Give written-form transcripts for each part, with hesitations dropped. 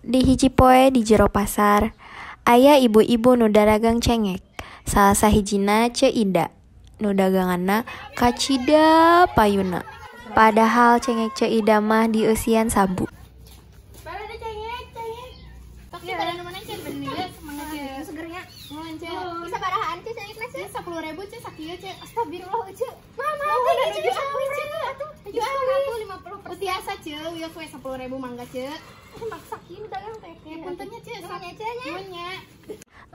Di hiji poe di jero pasar, aya ibu-ibu nu daragang cengek. Salah sahijina Ce Ida, nu daganganna kacida payuna. Padahal cengek Ce Ida mah dieusian sabu. Pada cengek. Tapi pada mana ceng bener semangat ya. Segernya. Mohon ceng. Bisa barahaan ceng cengek nasi 10.000 ceng sakieu ceng. Astagfirullah ceng. Mama teh ceng ceng atuh. Jual 50%. Biasa ceng, wieu we 10.000 mangga ceng. Maksa kieu dagang teh. Ya puntennya ceng, soalnya cennya.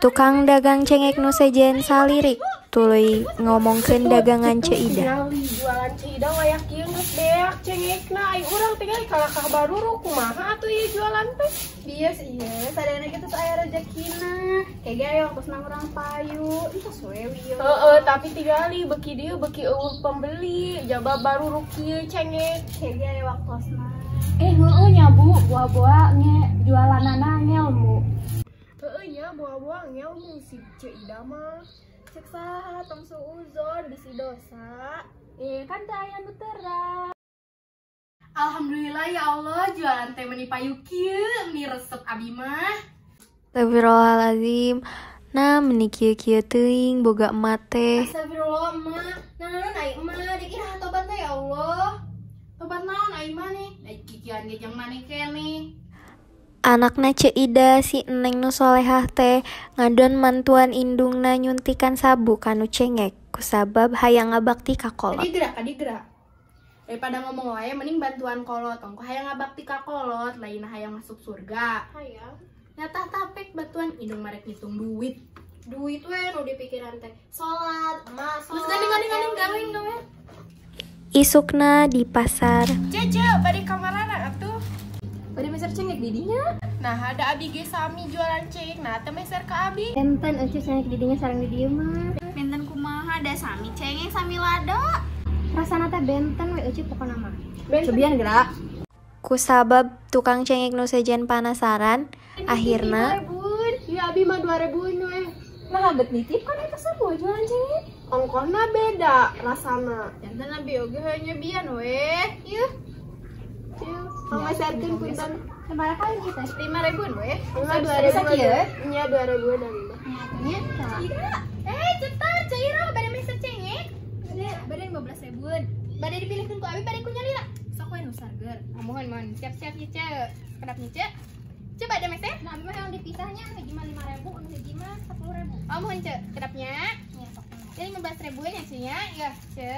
Tukang dagang cengek nu sejen salirik tuluy ngomongkeun dagangan Ce Ida. Jualan Ce Ida layak kieu geus beak cengekna ai urang teh kalakah baru kumaha atuh ieu jualan teh. Bias iya, sadayana kitu aya rezekina. Kege aya waktu urang payu, itu we wieu. Heeh, tapi tigali beki dieu beki eueuh pembeli, jaba baru kieu cengek. Kege aya waktosna. Heueuh nya Bu, buah-buah jualanana ngelmu. Heueuh nya buah-buah ngelmu si Ce Ida mah. Cek saha tong suuzon bisi dosa. Kan teh aya nu terang. Alhamdulillah ya Allah, jualan teh meuni payu kieu, meni resep abi mah. Astagfirullahalazim. Nah, meuni kieu-kieu teuing boga emat teh. Astagfirullah emak. Naon ai emak, dikira tobat teh ya Allah. Tobat naon ai maneh? Ai kikian ge jeung maneh keneh. Anakna Ce Ida si Eneng nu solehah teh ngadon mantuan indungna nyuntikan sabu kanu cengek kusabab hayang ngabakti ka kolot. Kadi gerak. Daripada ngomong wae mending bantuan kolot. Ongko hayang ngabakti ka kolot, lain hayang masuk surga. Hayang. Nyata tapek bantuan indung marek ngitung duit. Duit we nu di pikiran teh. Salat, emak salat. Terus ganding gawe. Isukna di pasar. Cece, bari kamarana atuh. Bari meser cengek di dinya. Nah, ada abi ge sami jualan cengek, nah teh meser ka abi. Enten eueuh cengek di dinya sareng di dieu mah. Benten kumaha da sami cengek sami lado. Rasana teh benten we eueuh pokona mah. Cobian gerak. Kusabab tukang cengek nu sejen panasaran, akhirna Ya abi mah 2.000 we. nah bet nitip kan eta sabu jualan cengek. Ongkosna beda rasana. Jantan abi oge hanya bian we. Ieu. Meserkeun punten. Sabaraha kali kita? 5.000 we. Enggak 2.000. Nya 2.000 dan lima. Nyatanya. Cetar Cairo bade meser cengek. Bade 15.000. Bade dipilihkeun ku abi bade ku nyalira. Sok we nu sarger. Mohon siap-siap ieu Ce. Kedapnya Ce. Ce bade meser? Nah, abi mah yang dipisahnya hiji mah 5.000, anu hiji mah 10.000. Oh, mohon Ce. Kedapnya. Nya sok. Jadi 15.000 nya Ce nya. Ya, Ce.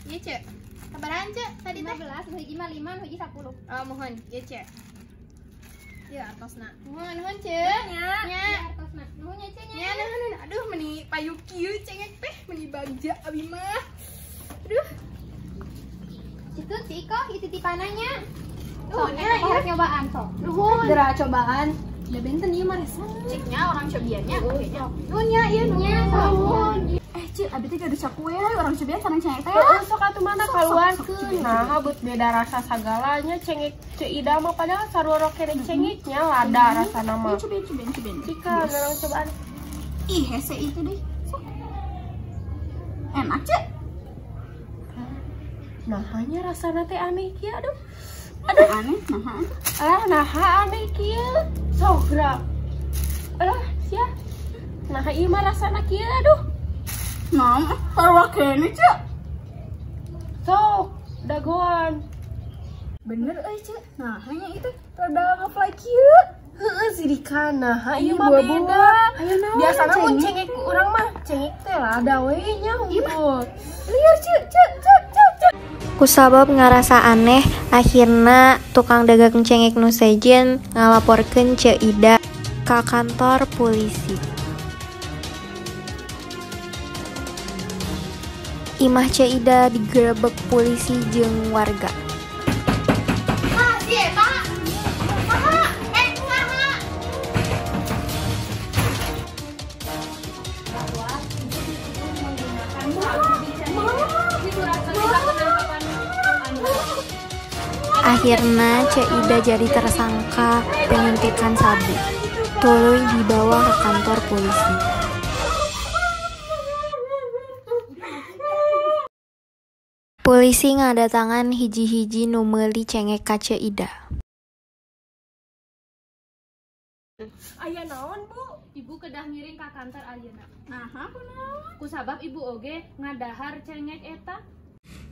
Ieu Ce. Sabarahan Ce? Tadi teh 15, nu hiji mah 5, nu hiji 10. Oh, mohon. Ieu Ce. Ya, artosna. Nuhun Ce. Nya. Artosna. Nuhun nya Ce nya. Nya, nuhun. Aduh, meuni payu kieu cengek teh, meuni bagja abi mah. Aduh. Citu si Iko, ieu titipananya. Nuhun nya, harus nyobaan sok. Nuhun. Geura cobaan. Da benten ieu mah resa. Ciknya orang cobiannya oke nya. Nuhun nya, ieu nuhun. Nuhun. Ce, abi teh gaduh cakue orang cobian sareng cengek teh. Sok atuh mana kaluan. Nah, habut beda rasa sagalanya cengek Ce Ida mah padahal sarua kene cengeknya lada rasana mah. Cobain. Cika orang cobaan. Ih, hese itu deh. Sok. Enak, Ce. Nah, hanya rasana teh aneh kieu aduh. Aneh, Nah aneh kieu. Sok gerak. Sia. Nah, ieu mah rasana kieu aduh. Nam, sarua kene, Ce. Sok dagoan. Bener Ce. Nah, hanya itu rada ngefly kieu. Heeh, sidikan. Nah, ieu Ieu mah beda. Ayo naon? Biasana mun cengek urang mah cengek teh lada we nya unggul. Liar, Ce. Kusabab ngarasa aneh, akhirna tukang dagang cengek nu sejen ngalaporkeun Ce Ida ka kantor polisi. Imah Ce Ida digerebek polisi jeung warga. Ah, si eta. Kumaha? Kumaha? Akhirna Ce Ida jadi tersangka penyuntikan sabu. Tuluy dibawa ke kantor polisi. Polisi ngadatangan hiji-hiji nu meuli cengek ka Ce Ida. Aya naon, Bu? Ibu kedah ngiring ka kantor ayeuna. Aha, kunaon? Kusabab ibu oge ngadahar cengek eta.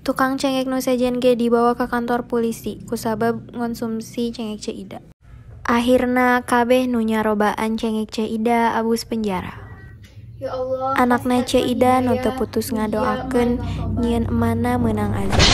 Tukang cengek nu sejen ge dibawa ke kantor polisi kusabab ngonsumsi cengek Cida. Akhirna kabeh nu nyarobaan cengek Cida abus penjara. Ya Allah. Anakna Cida nu teu putus ngadoakeun nyieun emana meunang azab.